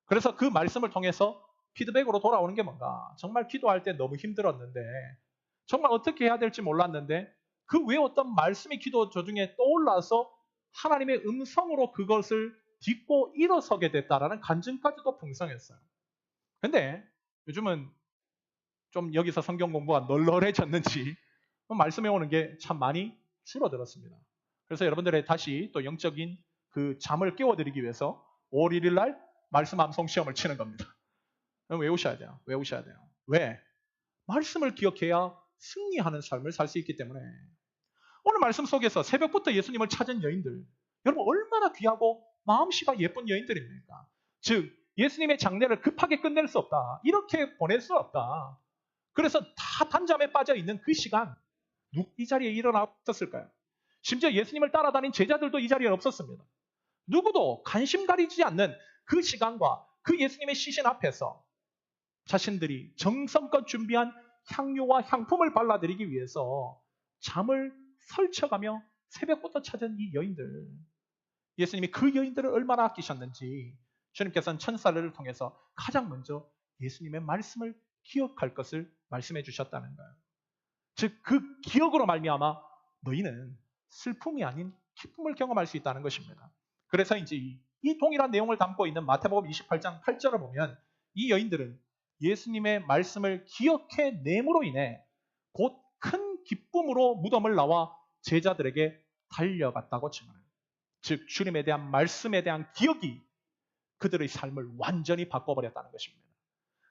Speaker 1: 그래서 그 말씀을 통해서 피드백으로 돌아오는 게 뭔가? 정말 기도할 때 너무 힘들었는데 정말 어떻게 해야 될지 몰랐는데 그 외웠던 말씀이 기도 도중에 떠올라서 하나님의 음성으로 그것을 딛고 일어서게 됐다라는 간증까지도 풍성했어요. 근데 요즘은 좀 여기서 성경 공부가 널널해졌는지 말씀해 오는 게 참 많이 줄어들었습니다. 그래서 여러분들의 다시 또 영적인 그 잠을 깨워드리기 위해서 5월 1일 날 말씀 암송 시험을 치는 겁니다. 외우셔야 돼요. 외우셔야 돼요. 왜? 말씀을 기억해야 승리하는 삶을 살 수 있기 때문에. 오늘 말씀 속에서 새벽부터 예수님을 찾은 여인들, 여러분 얼마나 귀하고 마음씨가 예쁜 여인들입니까? 즉 예수님의 장례를 급하게 끝낼 수 없다. 이렇게 보낼 수 없다. 그래서 다 단잠에 빠져 있는 그 시간 누구 이 자리에 일어났었을까요? 심지어 예수님을 따라다닌 제자들도 이 자리에 없었습니다. 누구도 관심 가리지 않는 그 시간과 그 예수님의 시신 앞에서 자신들이 정성껏 준비한 향료와 향품을 발라드리기 위해서 잠을 설쳐가며 새벽부터 찾은 이 여인들. 예수님이 그 여인들을 얼마나 아끼셨는지 주님께서는 천사를 통해서 가장 먼저 예수님의 말씀을 기억할 것을 말씀해 주셨다는 거예요. 즉 그 기억으로 말미암아 너희는 슬픔이 아닌 기쁨을 경험할 수 있다는 것입니다. 그래서 이제 이 동일한 내용을 담고 있는 마태복음 28장 8절을 보면 이 여인들은 예수님의 말씀을 기억해 냄으로 인해 곧 큰 기쁨으로 무덤을 나와 제자들에게 달려갔다고 증언해요. 즉 주님에 대한 말씀에 대한 기억이 그들의 삶을 완전히 바꿔버렸다는 것입니다.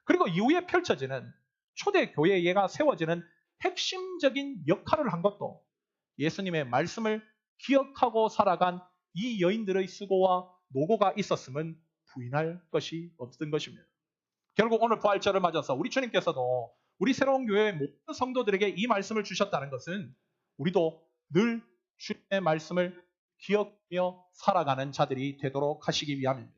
Speaker 1: 그리고 이후에 펼쳐지는 초대 교회가 세워지는 핵심적인 역할을 한 것도 예수님의 말씀을 기억하고 살아간 이 여인들의 수고와 노고가 있었음은 부인할 것이 없던 것입니다. 결국 오늘 부활절을 맞아서 우리 주님께서도 우리 새로운 교회의 모든 성도들에게 이 말씀을 주셨다는 것은 우리도 늘 주님의 말씀을 기억하며 살아가는 자들이 되도록 하시기 위함입니다.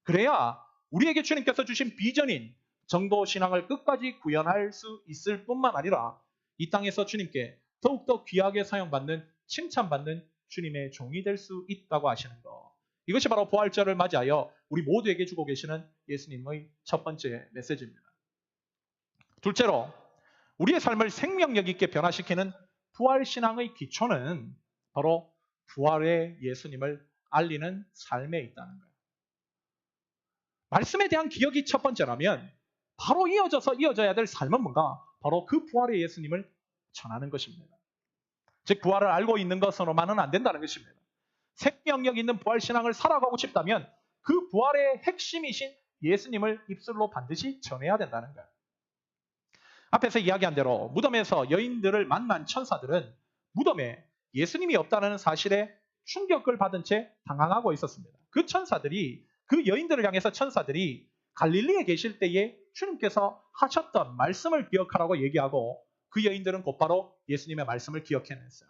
Speaker 1: 그래야 우리에게 주님께서 주신 비전인 정도 신앙을 끝까지 구현할 수 있을 뿐만 아니라 이 땅에서 주님께 더욱더 귀하게 사용받는 칭찬받는 주님의 종이 될 수 있다고 하시는 것. 이것이 바로 부활절을 맞이하여 우리 모두에게 주고 계시는 예수님의 첫 번째 메시지입니다. 둘째로 우리의 삶을 생명력 있게 변화시키는 부활신앙의 기초는 바로 부활의 예수님을 알리는 삶에 있다는 거예요. 말씀에 대한 기억이 첫 번째라면 바로 이어져야 될 삶은 뭔가? 바로 그 부활의 예수님을 전하는 것입니다. 즉 부활을 알고 있는 것으로만은 안 된다는 것입니다. 생명력 있는 부활신앙을 살아가고 싶다면 그 부활의 핵심이신 예수님을 입술로 반드시 전해야 된다는 거예요. 앞에서 이야기한 대로 무덤에서 여인들을 만난 천사들은 무덤에 예수님이 없다는 사실에 충격을 받은 채 당황하고 있었습니다. 그 천사들이 그 여인들을 향해서 천사들이 갈릴리에 계실 때에 주님께서 하셨던 말씀을 기억하라고 얘기하고 그 여인들은 곧바로 예수님의 말씀을 기억해냈어요.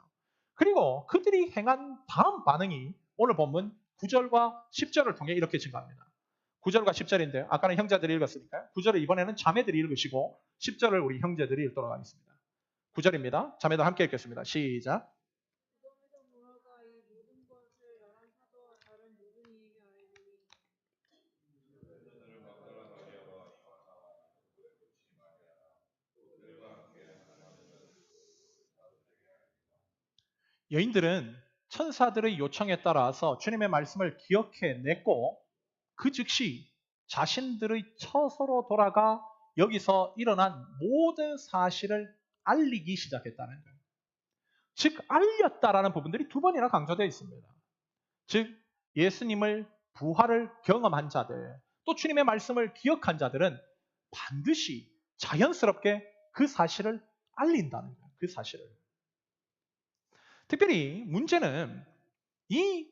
Speaker 1: 그리고 그들이 행한 다음 반응이 오늘 본문 9절과 10절을 통해 이렇게 증가합니다. 9절과 10절인데요. 아까는 형제들이 읽었으니까요. 9절을 이번에는 자매들이 읽으시고 10절을 우리 형제들이 읽도록 하겠습니다. 9절입니다. 자매들 함께 읽겠습니다. 시작. 여인들은 천사들의 요청에 따라서 주님의 말씀을 기억해냈고 그 즉시 자신들의 처소로 돌아가 여기서 일어난 모든 사실을 알리기 시작했다는 거예요. 즉 알렸다라는 부분들이 두 번이나 강조되어 있습니다. 즉 예수님을 부활을 경험한 자들 또 주님의 말씀을 기억한 자들은 반드시 자연스럽게 그 사실을 알린다는 거예요. 그 사실을. 특별히 문제는 이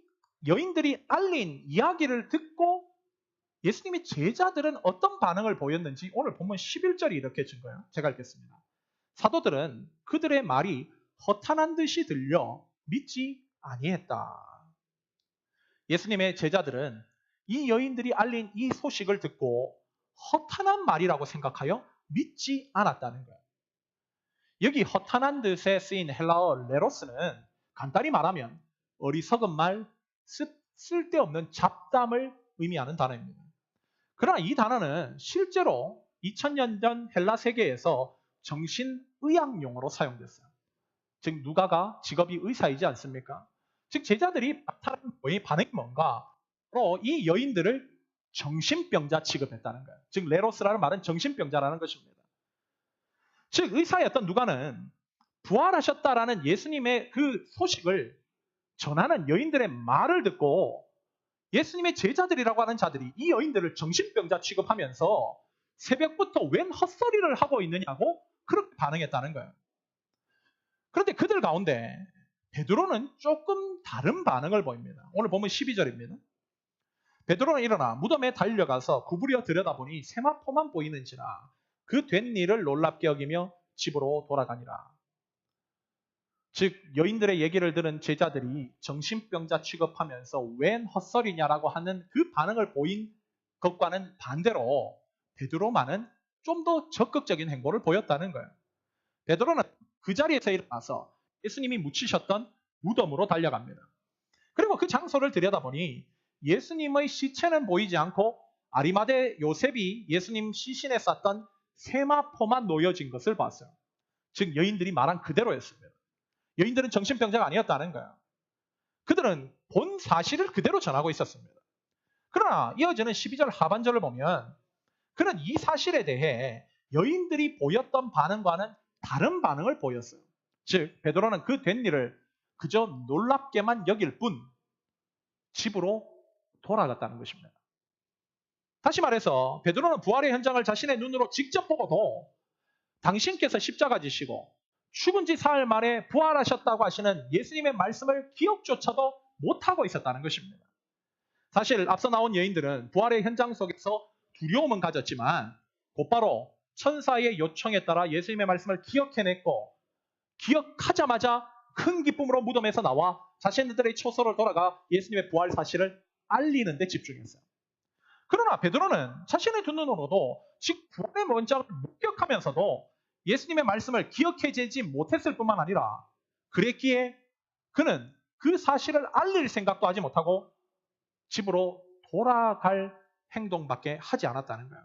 Speaker 1: 여인들이 알린 이야기를 듣고 예수님의 제자들은 어떤 반응을 보였는지 오늘 본문 11절이 이렇게 증거해요. 제가 읽겠습니다. 사도들은 그들의 말이 허탄한 듯이 들려 믿지 아니했다. 예수님의 제자들은 이 여인들이 알린 이 소식을 듣고 허탄한 말이라고 생각하여 믿지 않았다는 거예요. 여기 허탄한 듯에 쓰인 헬라어 레로스는 간단히 말하면 어리석은 말, 쓸데없는 잡담을 의미하는 단어입니다. 그러나 이 단어는 실제로 2000년 전 헬라 세계에서 정신의학용어로 사용됐어요. 즉 누가가 직업이 의사이지 않습니까? 즉 제자들이 반응이 뭔가? 바로 이 여인들을 정신병자 취급했다는 거예요. 즉 레로스라는 말은 정신병자라는 것입니다. 즉 의사였던 누가는 부활하셨다라는 예수님의 그 소식을 전하는 여인들의 말을 듣고 예수님의 제자들이라고 하는 자들이 이 여인들을 정신병자 취급하면서 새벽부터 웬 헛소리를 하고 있느냐고 그렇게 반응했다는 거예요. 그런데 그들 가운데 베드로는 조금 다른 반응을 보입니다. 오늘 보면 12절입니다. 베드로는 일어나 무덤에 달려가서 구부려 들여다보니 세마포만 보이는지라 그 된 일을 놀랍게 여기며 집으로 돌아가니라. 즉 여인들의 얘기를 들은 제자들이 정신병자 취급하면서 웬 헛소리냐라고 하는 그 반응을 보인 것과는 반대로 베드로만은 좀 더 적극적인 행보를 보였다는 거예요. 베드로는 그 자리에서 일어나서 예수님이 묻히셨던 무덤으로 달려갑니다. 그리고 그 장소를 들여다보니 예수님의 시체는 보이지 않고 아리마대 요셉이 예수님 시신에 쌌던 세마포만 놓여진 것을 봤어요. 즉 여인들이 말한 그대로였습니다. 여인들은 정신병자가 아니었다는 거예요. 그들은 본 사실을 그대로 전하고 있었습니다. 그러나 이어지는 12절 하반절을 보면 그는 이 사실에 대해 여인들이 보였던 반응과는 다른 반응을 보였어요. 즉 베드로는 그 된 일을 그저 놀랍게만 여길 뿐 집으로 돌아갔다는 것입니다. 다시 말해서 베드로는 부활의 현장을 자신의 눈으로 직접 보고도 당신께서 십자가 지시고 죽은 지 사흘 만에 부활하셨다고 하시는 예수님의 말씀을 기억조차도 못하고 있었다는 것입니다. 사실 앞서 나온 여인들은 부활의 현장 속에서 두려움은 가졌지만 곧바로 천사의 요청에 따라 예수님의 말씀을 기억해냈고 기억하자마자 큰 기쁨으로 무덤에서 나와 자신들의 처소로 돌아가 예수님의 부활 사실을 알리는 데 집중했어요. 그러나 베드로는 자신의 두 눈으로도 즉 구원의 먼저를 목격하면서도 예수님의 말씀을 기억해지지 못했을 뿐만 아니라 그랬기에 그는 그 사실을 알릴 생각도 하지 못하고 집으로 돌아갈 행동밖에 하지 않았다는 거예요.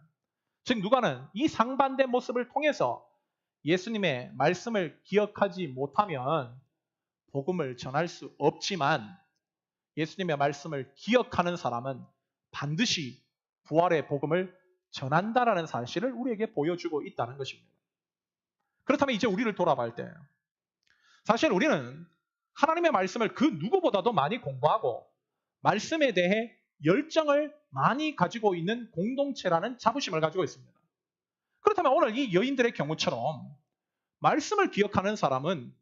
Speaker 1: 즉 누가는 이 상반된 모습을 통해서 예수님의 말씀을 기억하지 못하면 복음을 전할 수 없지만 예수님의 말씀을 기억하는 사람은 반드시 부활의 복음을 전한다라는 사실을 우리에게 보여주고 있다는 것입니다. 그렇다면 이제 우리를 돌아볼 때 사실 우리는 하나님의 말씀을 그 누구보다도 많이 공부하고 말씀에 대해 열정을 많이 가지고 있는 공동체라는 자부심을 가지고 있습니다. 그렇다면 오늘 이 여인들의 경우처럼 말씀을 기억하는 사람은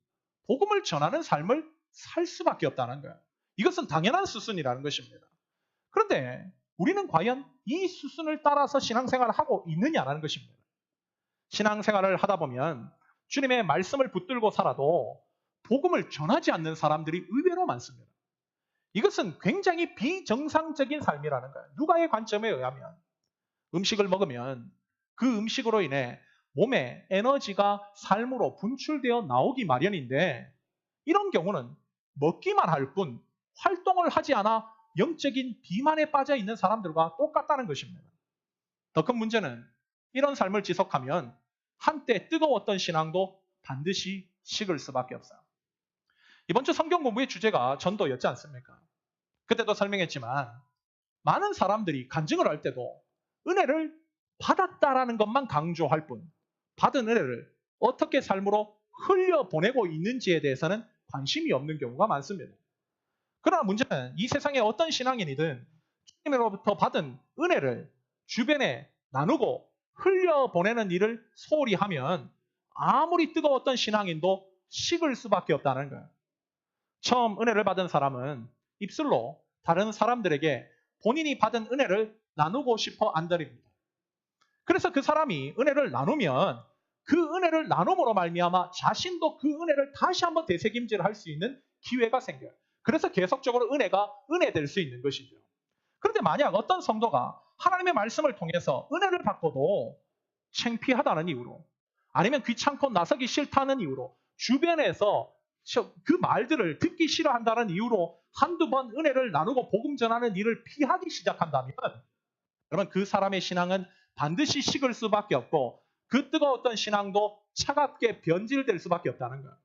Speaker 1: 복음을 전하는 삶을 살 수밖에 없다는 거예요. 이것은 당연한 수순이라는 것입니다. 그런데 우리는 과연 이 수순을 따라서 신앙생활을 하고 있느냐라는 것입니다. 신앙생활을 하다 보면 주님의 말씀을 붙들고 살아도 복음을 전하지 않는 사람들이 의외로 많습니다. 이것은 굉장히 비정상적인 삶이라는 거예요. 누가의 관점에 의하면 음식을 먹으면 그 음식으로 인해 몸에 에너지가 삶으로 분출되어 나오기 마련인데 이런 경우는 먹기만 할 뿐 활동을 하지 않아 영적인 비만에 빠져 있는 사람들과 똑같다는 것입니다. 더 큰 문제는 이런 삶을 지속하면 한때 뜨거웠던 신앙도 반드시 식을 수밖에 없어요. 이번 주 성경 공부의 주제가 전도였지 않습니까? 그때도 설명했지만 많은 사람들이 간증을 할 때도 은혜를 받았다라는 것만 강조할 뿐 받은 은혜를 어떻게 삶으로 흘려보내고 있는지에 대해서는 관심이 없는 경우가 많습니다. 그러나 문제는 이 세상의 어떤 신앙인이든 주님으로부터 받은 은혜를 주변에 나누고 흘려보내는 일을 소홀히 하면 아무리 뜨거웠던 신앙인도 식을 수밖에 없다는 거예요. 처음 은혜를 받은 사람은 입술로 다른 사람들에게 본인이 받은 은혜를 나누고 싶어 안달입니다. 그래서 그 사람이 은혜를 나누면 그 은혜를 나눔으로 말미암아 자신도 그 은혜를 다시 한번 되새김질할 수 있는 기회가 생겨요. 그래서 계속적으로 은혜가 은혜될 수 있는 것이죠. 그런데 만약 어떤 성도가 하나님의 말씀을 통해서 은혜를 받고도 창피하다는 이유로 아니면 귀찮고 나서기 싫다는 이유로 주변에서 그 말들을 듣기 싫어한다는 이유로 한두 번 은혜를 나누고 복음 전하는 일을 피하기 시작한다면 그러면 그 사람의 신앙은 반드시 식을 수밖에 없고 그 뜨거웠던 신앙도 차갑게 변질될 수밖에 없다는 거예요.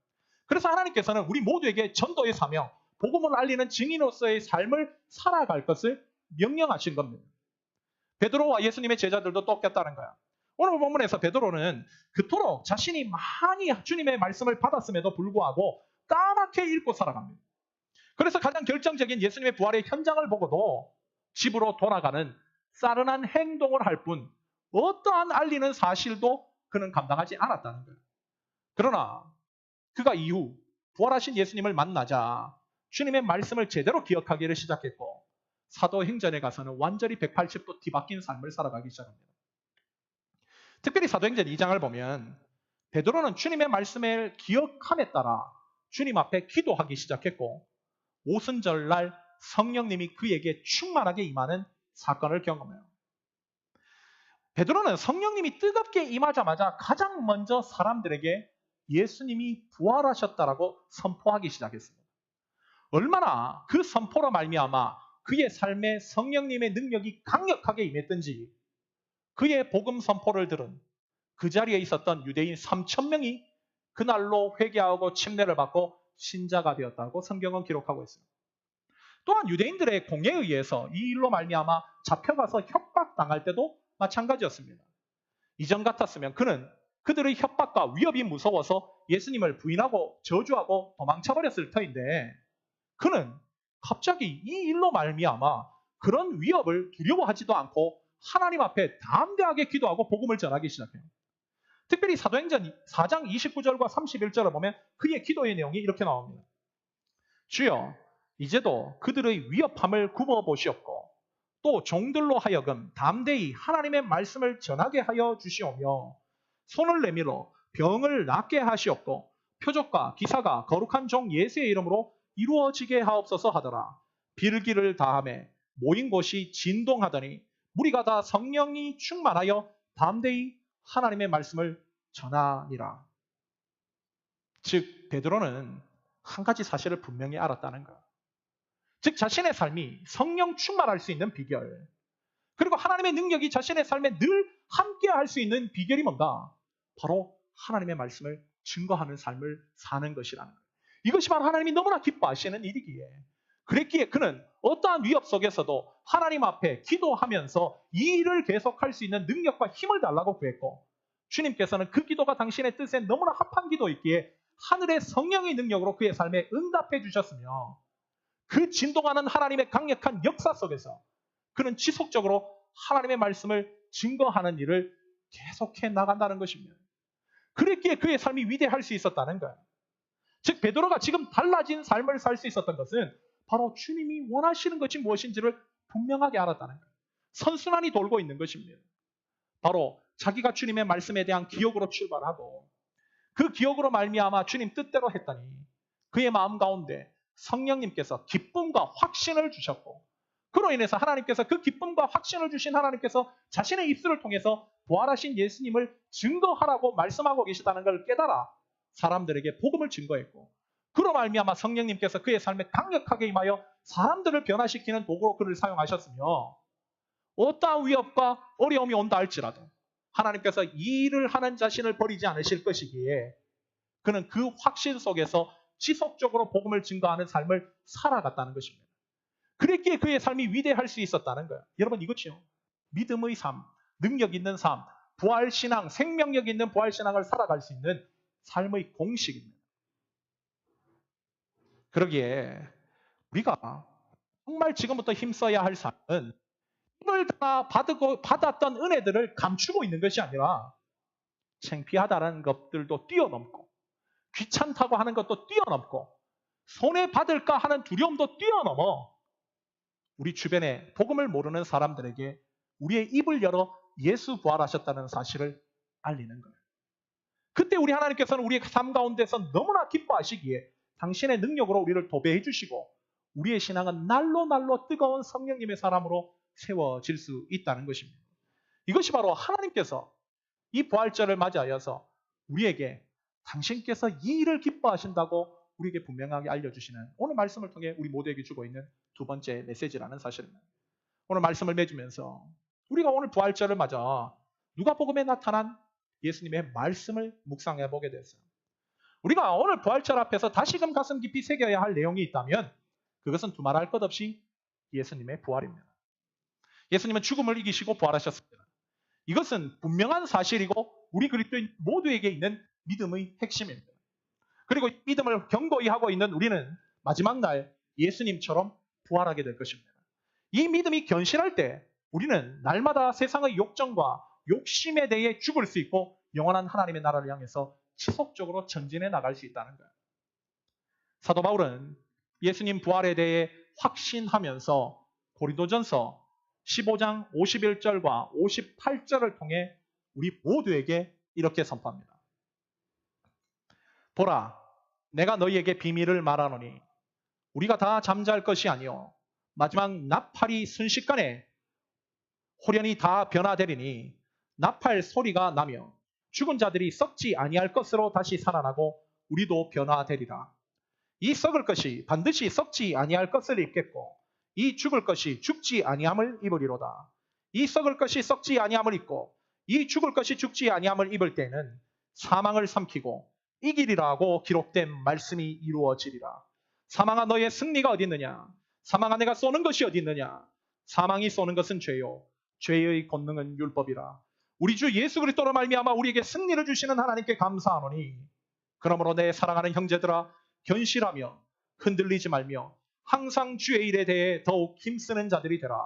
Speaker 1: 그래서 하나님께서는 우리 모두에게 전도의 사명, 복음을 알리는 증인으로서의 삶을 살아갈 것을 명령하신 겁니다. 베드로와 예수님의 제자들도 똑같다는 거야. 오늘 본문에서 베드로는 그토록 자신이 많이 주님의 말씀을 받았음에도 불구하고 까맣게 읽고 살아갑니다. 그래서 가장 결정적인 예수님의 부활의 현장을 보고도 집으로 돌아가는 싸른한 행동을 할 뿐 어떠한 알리는 사실도 그는 감당하지 않았다는 거예요. 그러나 그가 이후 부활하신 예수님을 만나자 주님의 말씀을 제대로 기억하기를 시작했고 사도행전에 가서는 완전히 180도 뒤바뀐 삶을 살아가기 시작합니다. 특별히 사도행전 2장을 보면 베드로는 주님의 말씀을 기억함에 따라 주님 앞에 기도하기 시작했고 오순절날 성령님이 그에게 충만하게 임하는 사건을 경험해요. 베드로는 성령님이 뜨겁게 임하자마자 가장 먼저 사람들에게 예수님이 부활하셨다라고 선포하기 시작했습니다. 얼마나 그 선포로 말미암아 그의 삶에 성령님의 능력이 강력하게 임했던지 그의 복음 선포를 들은 그 자리에 있었던 유대인 3,000명이 그날로 회개하고 침례를 받고 신자가 되었다고 성경은 기록하고 있습니다. 또한 유대인들의 공에 의해서 이 일로 말미암아 잡혀가서 협박당할 때도 마찬가지였습니다. 이전 같았으면 그는 그들의 협박과 위협이 무서워서 예수님을 부인하고 저주하고 도망쳐버렸을 터인데 그는 갑자기 이 일로 말미암아 그런 위협을 두려워하지도 않고 하나님 앞에 담대하게 기도하고 복음을 전하기 시작해요. 특별히 사도행전 4장 29절과 31절을 보면 그의 기도의 내용이 이렇게 나옵니다. 주여 이제도 그들의 위협함을 굽어보시옵고 또 종들로 하여금 담대히 하나님의 말씀을 전하게 하여 주시오며 손을 내밀어 병을 낫게 하시옵고 표적과 기사가 거룩한 종 예수의 이름으로 이루어지게 하옵소서 하더라. 빌기를 다하매 모인 곳이 진동하더니 무리가 다 성령이 충만하여 담대히 하나님의 말씀을 전하니라. 즉 베드로는 한 가지 사실을 분명히 알았다는 것. 즉 자신의 삶이 성령 충만할 수 있는 비결, 그리고 하나님의 능력이 자신의 삶에 늘 함께할 수 있는 비결이 뭔가? 바로 하나님의 말씀을 증거하는 삶을 사는 것이라는 거예요. 이것이 바로 하나님이 너무나 기뻐하시는 일이기에, 그랬기에 그는 어떠한 위협 속에서도 하나님 앞에 기도하면서 이 일을 계속할 수 있는 능력과 힘을 달라고 구했고, 주님께서는 그 기도가 당신의 뜻에 너무나 합한 기도이기에 하늘의 성령의 능력으로 그의 삶에 응답해 주셨으며, 그 진동하는 하나님의 강력한 역사 속에서 그는 지속적으로 하나님의 말씀을 증거하는 일을 계속해 나간다는 것입니다. 그랬기에 그의 삶이 위대할 수 있었다는 거예요. 즉 베드로가 지금 달라진 삶을 살 수 있었던 것은 바로 주님이 원하시는 것이 무엇인지를 분명하게 알았다는 거예요. 선순환이 돌고 있는 것입니다. 바로 자기가 주님의 말씀에 대한 기억으로 출발하고, 그 기억으로 말미암아 주님 뜻대로 했더니 그의 마음 가운데 성령님께서 기쁨과 확신을 주셨고, 그로 인해서 하나님께서 그 기쁨과 확신을 주신 하나님께서 자신의 입술을 통해서 부활하신 예수님을 증거하라고 말씀하고 계시다는 걸 깨달아 사람들에게 복음을 증거했고, 그로 말미암아 성령님께서 그의 삶에 강력하게 임하여 사람들을 변화시키는 도구로 그를 사용하셨으며, 어떠한 위협과 어려움이 온다 할지라도 하나님께서 이 일을 하는 자신을 버리지 않으실 것이기에 그는 그 확신 속에서 지속적으로 복음을 증거하는 삶을 살아갔다는 것입니다. 그랬기에 그의 삶이 위대할 수 있었다는 거예요. 여러분 이것이요, 믿음의 삶, 능력 있는 삶, 부활신앙, 생명력 있는 부활신앙을 살아갈 수 있는 삶의 공식입니다. 그러기에 우리가 정말 지금부터 힘써야 할 삶은 힘을 다 받았던 은혜들을 감추고 있는 것이 아니라 창피하다는 것들도 뛰어넘고, 귀찮다고 하는 것도 뛰어넘고, 손해받을까 하는 두려움도 뛰어넘어 우리 주변에 복음을 모르는 사람들에게 우리의 입을 열어 예수 부활하셨다는 사실을 알리는 거예요. 그때 우리 하나님께서는 우리의 삶 가운데서 너무나 기뻐하시기에 당신의 능력으로 우리를 도배해 주시고, 우리의 신앙은 날로 날로 뜨거운 성령님의 사람으로 세워질 수 있다는 것입니다. 이것이 바로 하나님께서 이 부활절을 맞이하여서 우리에게 당신께서 이 일을 기뻐하신다고 우리에게 분명하게 알려주시는 오늘 말씀을 통해 우리 모두에게 주고 있는 두 번째 메시지라는 사실입니다. 오늘 말씀을 맺으면서 우리가 오늘 부활절을 맞아 누가복음에 나타난 예수님의 말씀을 묵상해 보게 됐어요. 우리가 오늘 부활절 앞에서 다시금 가슴 깊이 새겨야 할 내용이 있다면 그것은 두말할 것 없이 예수님의 부활입니다. 예수님은 죽음을 이기시고 부활하셨습니다. 이것은 분명한 사실이고 우리 그리스도인 모두에게 있는 믿음의 핵심입니다. 그리고 이 믿음을 견고히 하고 있는 우리는 마지막 날 예수님처럼 부활하게 될 것입니다. 이 믿음이 견실할 때 우리는 날마다 세상의 욕정과 욕심에 대해 죽을 수 있고 영원한 하나님의 나라를 향해서 지속적으로 전진해 나갈 수 있다는 거예요. 사도 바울은 예수님 부활에 대해 확신하면서 고린도전서 15장 51절과 58절을 통해 우리 모두에게 이렇게 선포합니다. 보라, 내가 너희에게 비밀을 말하노니 우리가 다 잠잘 것이 아니요 마지막 나팔이 순식간에 호련히 다 변화되리니 나팔 소리가 나며 죽은 자들이 썩지 아니할 것으로 다시 살아나고 우리도 변화되리라. 이 썩을 것이 반드시 썩지 아니할 것을 입겠고 이 죽을 것이 죽지 아니함을 입으리로다. 이 썩을 것이 썩지 아니함을 입고 이 죽을 것이 죽지 아니함을 입을 때는 사망을 삼키고 이기리라고 기록된 말씀이 이루어지리라. 사망아 너의 승리가 어디 있느냐? 사망아 내가 쏘는 것이 어디 있느냐? 사망이 쏘는 것은 죄요 죄의 권능은 율법이라. 우리 주 예수 그리스도로 말미암아 우리에게 승리를 주시는 하나님께 감사하노니 그러므로 내 사랑하는 형제들아 견실하며 흔들리지 말며 항상 주의 일에 대해 더욱 힘쓰는 자들이 되라.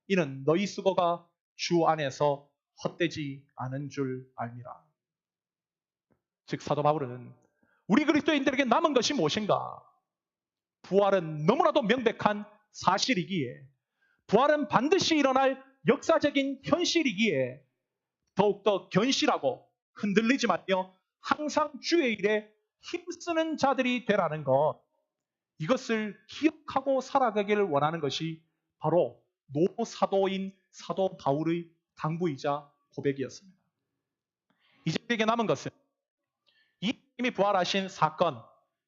Speaker 1: 이는 너희 수고가 주 안에서 헛되지 않은 줄 알미라. 즉 사도 바울은 우리 그리스도인들에게 남은 것이 무엇인가? 부활은 너무나도 명백한 사실이기에, 부활은 반드시 일어날 역사적인 현실이기에 더욱더 견실하고 흔들리지 말며 항상 주의 일에 힘쓰는 자들이 되라는 것, 이것을 기억하고 살아가기를 원하는 것이 바로 노사도인 사도 바울의 당부이자 고백이었습니다. 이제 우리에게 남은 것은 이 주님이 부활하신 사건,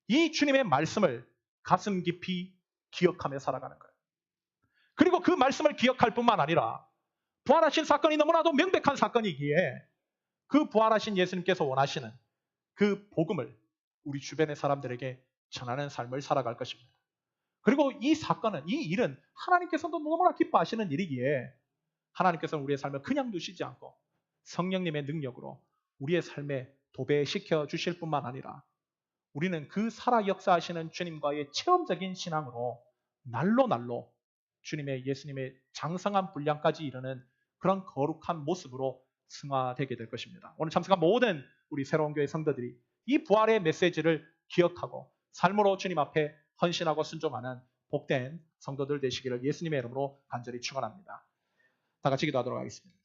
Speaker 1: 이 주님의 말씀을 가슴 깊이 기억하며 살아가는 거예요. 그리고 그 말씀을 기억할 뿐만 아니라 부활하신 사건이 너무나도 명백한 사건이기에 그 부활하신 예수님께서 원하시는 그 복음을 우리 주변의 사람들에게 전하는 삶을 살아갈 것입니다. 그리고 이 사건은, 이 일은 하나님께서도 너무나 기뻐하시는 일이기에 하나님께서는 우리의 삶을 그냥 두시지 않고 성령님의 능력으로 우리의 삶에 도배시켜 주실 뿐만 아니라 우리는 그 살아 역사하시는 주님과의 체험적인 신앙으로 날로 주님의 예수님의 장성한 분량까지 이르는 그런 거룩한 모습으로 승화되게 될 것입니다. 오늘 참석한 모든 우리 새로운 교회 성도들이 이 부활의 메시지를 기억하고 삶으로 주님 앞에 헌신하고 순종하는 복된 성도들 되시기를 예수님의 이름으로 간절히 축원합니다. 다 같이 기도하도록 하겠습니다.